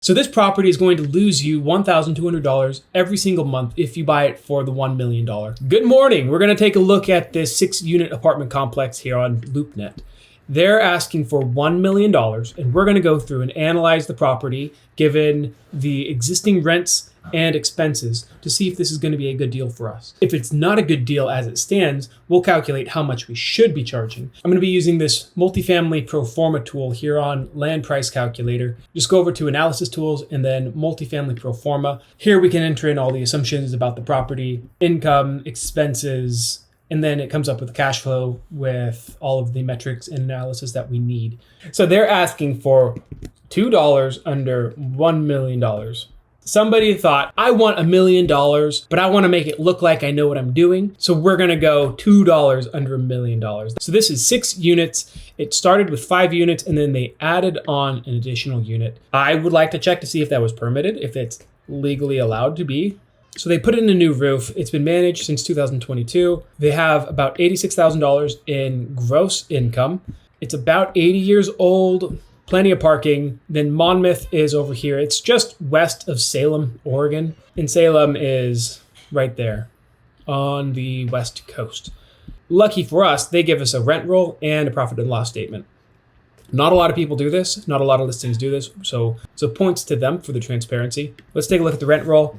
So this property is going to lose you $1,200 every single month if you buy it for the $1 million. Good morning. We're going to take a look at this 6-unit apartment complex here on LoopNet. They're asking for $1 million, and we're going to go through and analyze the property given the existing rents and expenses to see if this is going to be a good deal for us. If it's not a good deal as it stands, we'll calculate how much we should be charging. I'm going to be using this multifamily pro forma tool here on Land Price Calculator. Just go over to Analysis Tools and then Multifamily Pro Forma. Here we can enter in all the assumptions about the property, income, expenses, and then it comes up with a cash flow with all of the metrics and analysis that we need. So they're asking for $2 under $1 million. Somebody thought, I want $1 million, but I want to make it look like I know what I'm doing. So we're going to go $2 under $1 million. So this is 6 units. It started with 5 units and then they added on an additional unit. I would like to check to see if that was permitted, if it's legally allowed to be. So they put in a new roof. It's been managed since 2022. They have about $86,000 in gross income. It's about 80 years old. Plenty of parking. Then Monmouth is over here. It's just west of Salem, Oregon. And Salem is right there on the west coast. Lucky for us, they give us a rent roll and a profit and loss statement. Not a lot of people do this. Not a lot of listings do this. So points to them for the transparency. Let's take a look at the rent roll.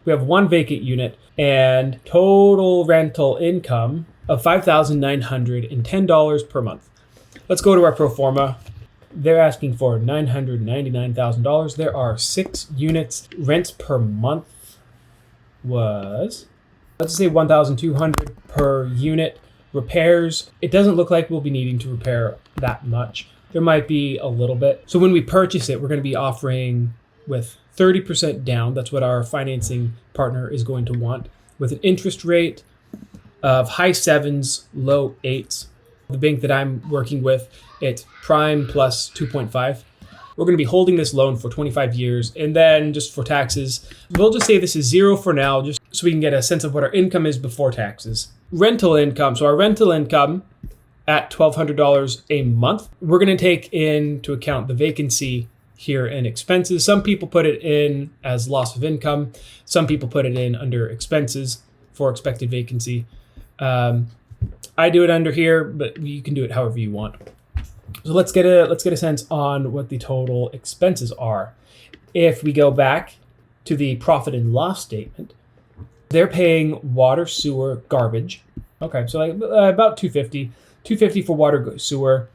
We have 1 vacant unit and total rental income of $5,910 per month. Let's go to our pro forma. They're asking for $999,000. There are 6 units. Rents per month was, let's say $1,200 per unit. Repairs, it doesn't look like we'll be needing to repair that much. There might be a little bit. So when we purchase it, we're going to be offering with 30% down. That's what our financing partner is going to want, with an interest rate of high 7s, low 8s. The bank that I'm working with, it's prime plus 2.5. We're going to be holding this loan for 25 years. And then just for taxes, we'll just say this is 0 for now, just so we can get a sense of what our income is before taxes. Rental income. So our rental income at $1,200 a month, we're going to take into account the vacancy here in expenses. Some people put it in as loss of income. Some people put it in under expenses for expected vacancy. I do it under here, but you can do it however you want. So let's get a sense on what the total expenses are. If we go back to the profit and loss statement, they're paying water, sewer, garbage. Okay, so like about $250 for water, sewer.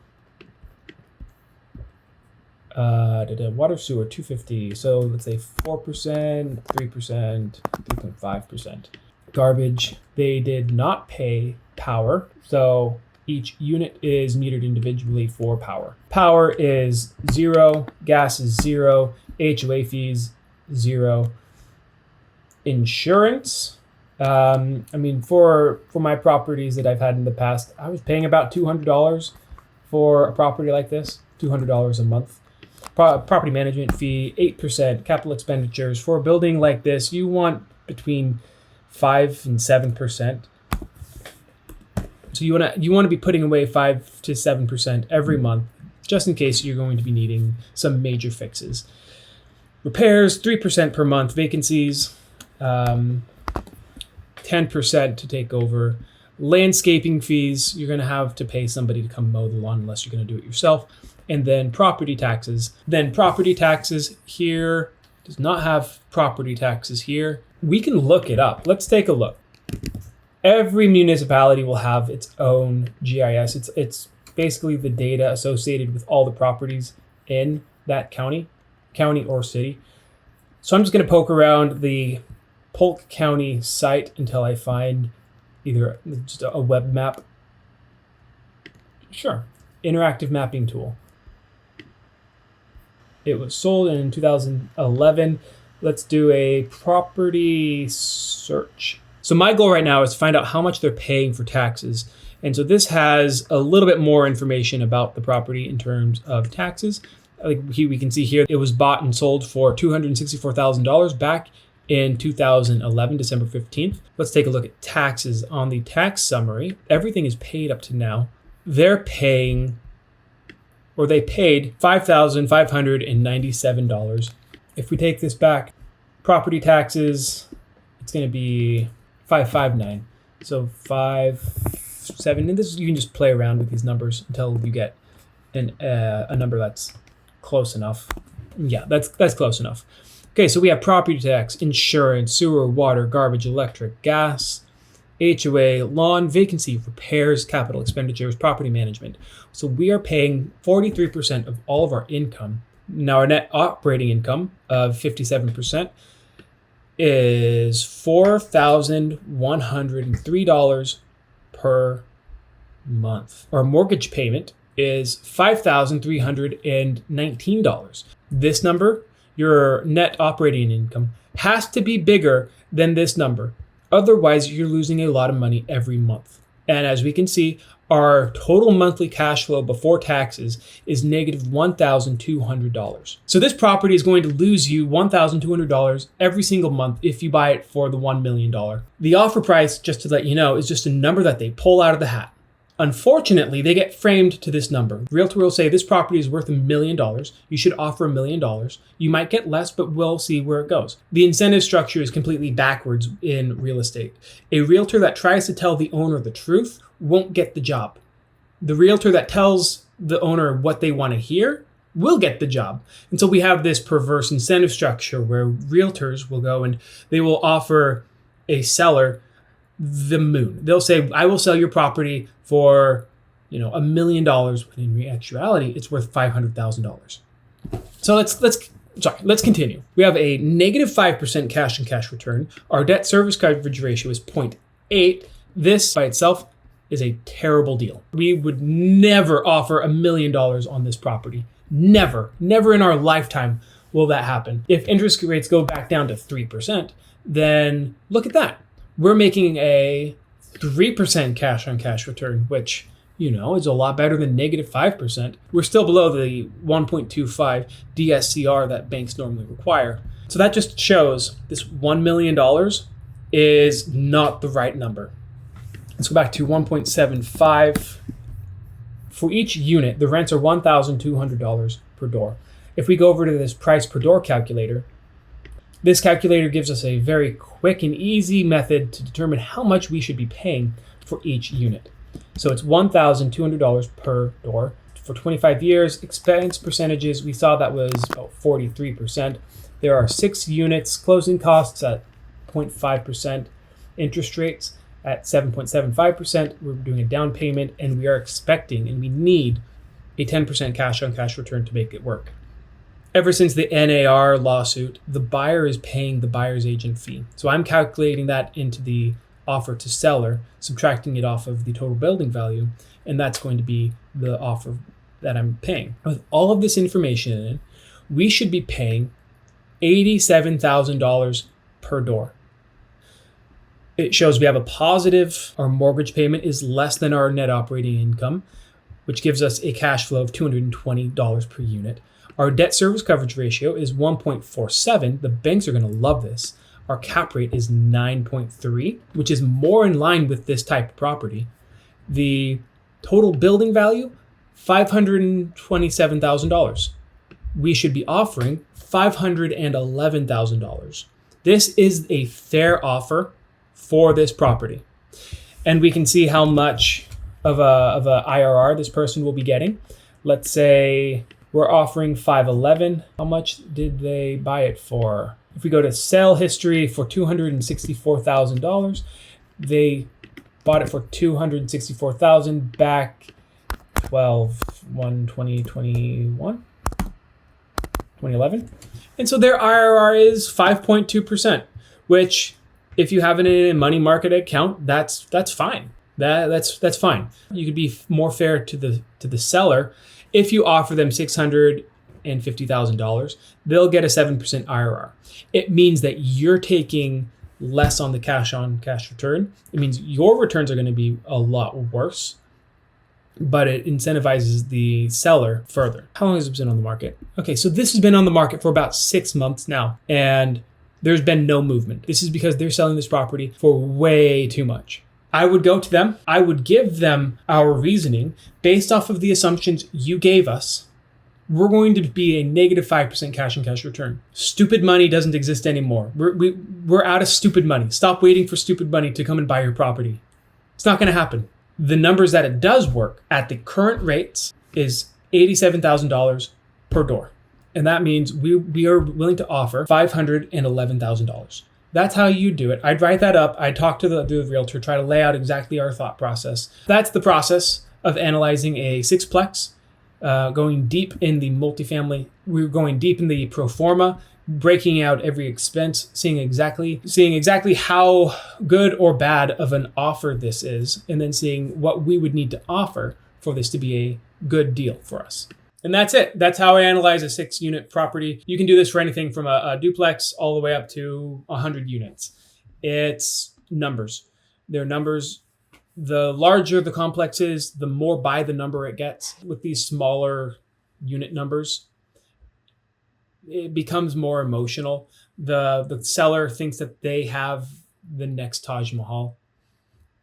Water, sewer, $250. So let's say 4%, 3%, 3.5%. Garbage, they did not pay power. So each unit is metered individually for power. Power is 0, gas is 0, HOA fees 0. Insurance, for my properties that I've had in the past, I was paying about $200 for a property like this, $200 a month. Property management fee, 8%. Capital expenditures for a building like this, you want between 5 and 7%. So you want to be putting away 5 to 7% every month, just in case you're going to be needing some major fixes. Repairs, 3% per month. Vacancies, 10% to take over. Landscaping fees, you're going to have to pay somebody to come mow the lawn unless you're going to do it yourself. And then property taxes. Then property taxes here does not have property taxes here. We can look it up. Let's take a look. Every municipality will have its own GIS. It's basically the data associated with all the properties in that county or city. So I'm just going to poke around the Polk County site until I find either just a web map. Sure. Interactive mapping tool. It was sold in 2011. Let's do a property search. So my goal right now is to find out how much they're paying for taxes. And so this has a little bit more information about the property in terms of taxes. Like we can see here, it was bought and sold for $264,000 back in 2011, December 15th. Let's take a look at taxes. On the tax summary, everything is paid up to now. They paid $5,597 If we take this back, property taxes, it's going to be 559. So 57. And this, you can just play around with these numbers until you get a number that's close enough. Yeah, that's close enough. Okay, so we have property tax, insurance, sewer, water, garbage, electric, gas, HOA, lawn, vacancy, repairs, capital expenditures, property management. So we are paying 43% of all of our income. Now our net operating income of 57% is $4,103 per month. Our mortgage payment is $5,319. This number, your net operating income, has to be bigger than this number. Otherwise, you're losing a lot of money every month. And as we can see, our total monthly cash flow before taxes is negative $1,200. So this property is going to lose you $1,200 every single month if you buy it for the $1 million. The offer price, just to let you know, is just a number that they pull out of the hat. Unfortunately, they get framed to this number. Realtor will say this property is worth $1 million. You should offer $1 million. You might get less, but we'll see where it goes. The incentive structure is completely backwards in real estate. A realtor that tries to tell the owner the truth won't get the job. The realtor that tells the owner what they want to hear will get the job. And so we have this perverse incentive structure where realtors will go and they will offer a seller the moon. They'll say, I will sell your property for, $1 million, when in actuality, it's worth $500,000. So let's continue. We have a negative 5% cash and cash return. Our debt service coverage ratio is 0.8. This by itself is a terrible deal. We would never offer $1 million on this property. Never in our lifetime will that happen. If interest rates go back down to 3%, then look at that. We're making a 3% cash on cash return, which, is a lot better than negative 5%. We're still below the 1.25 DSCR that banks normally require. So that just shows this $1 million is not the right number. Let's go back to 1.75. For each unit, the rents are $1,200 per door. If we go over to this price per door calculator, this calculator gives us a very quick and easy method to determine how much we should be paying for each unit. So it's $1,200 per door. For 25 years, expense percentages, we saw that was about 43%. There are 6 units, closing costs at 0.5%, interest rates at 7.75%. We're doing a down payment, and we are expecting, and we need a 10% cash on cash return to make it work. Ever since the NAR lawsuit, the buyer is paying the buyer's agent fee. So I'm calculating that into the offer to seller, subtracting it off of the total building value, and that's going to be the offer that I'm paying. With all of this information in it, we should be paying $87,000 per door. It shows we have a positive, our mortgage payment is less than our net operating income, which gives us a cash flow of $220 per unit. Our debt service coverage ratio is 1.47. The banks are going to love this. Our cap rate is 9.3, which is more in line with this type of property. The total building value, $527,000. We should be offering $511,000. This is a fair offer for this property. And we can see how much of a IRR this person will be getting. Let's say we're offering $511,000. How much did they buy it for? If we go to sale history for $264,000, they bought it for $264,000 back 2011. And so their IRR is 5.2%, which if you have it in a money market account, that's fine. That's fine. You could be more fair to the seller. If you offer them $650,000, they'll get a 7% IRR. It means that you're taking less on the cash on cash return. It means your returns are going to be a lot worse, but it incentivizes the seller further. How long has it been on the market? Okay, so this has been on the market for about 6 months now, and there's been no movement. This is because they're selling this property for way too much. I would go to them. I would give them our reasoning based off of the assumptions you gave us. we're going to be a negative 5% cash on cash return. Stupid money doesn't exist anymore. We're out of stupid money. Stop waiting for stupid money to come and buy your property. It's not going to happen. The numbers that it does work at the current rates is $87,000 per door. And that means we are willing to offer $511,000. That's how you do it. I'd write that up. I'd talk to the realtor, try to lay out exactly our thought process. That's the process of analyzing a sixplex, going deep in the multifamily. We're going deep in the pro forma, breaking out every expense, seeing exactly how good or bad of an offer this is, and then seeing what we would need to offer for this to be a good deal for us. And that's it. That's how I analyze a 6-unit property. You can do this for anything from a duplex all the way up to 100 units. It's numbers. They're numbers. The larger the complex is, the more by the number it gets. With these smaller unit numbers, it becomes more emotional. The seller thinks that they have the next Taj Mahal.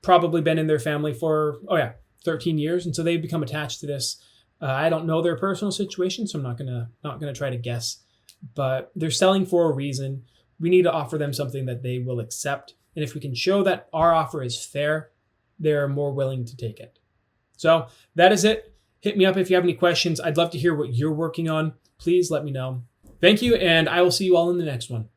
Probably been in their family for, 13 years. And so they've become attached to this. I don't know their personal situation, so I'm not gonna try to guess. But they're selling for a reason. We need to offer them something that they will accept. And if we can show that our offer is fair, they're more willing to take it. So that is it. Hit me up if you have any questions. I'd love to hear what you're working on. Please let me know. Thank you, and I will see you all in the next one.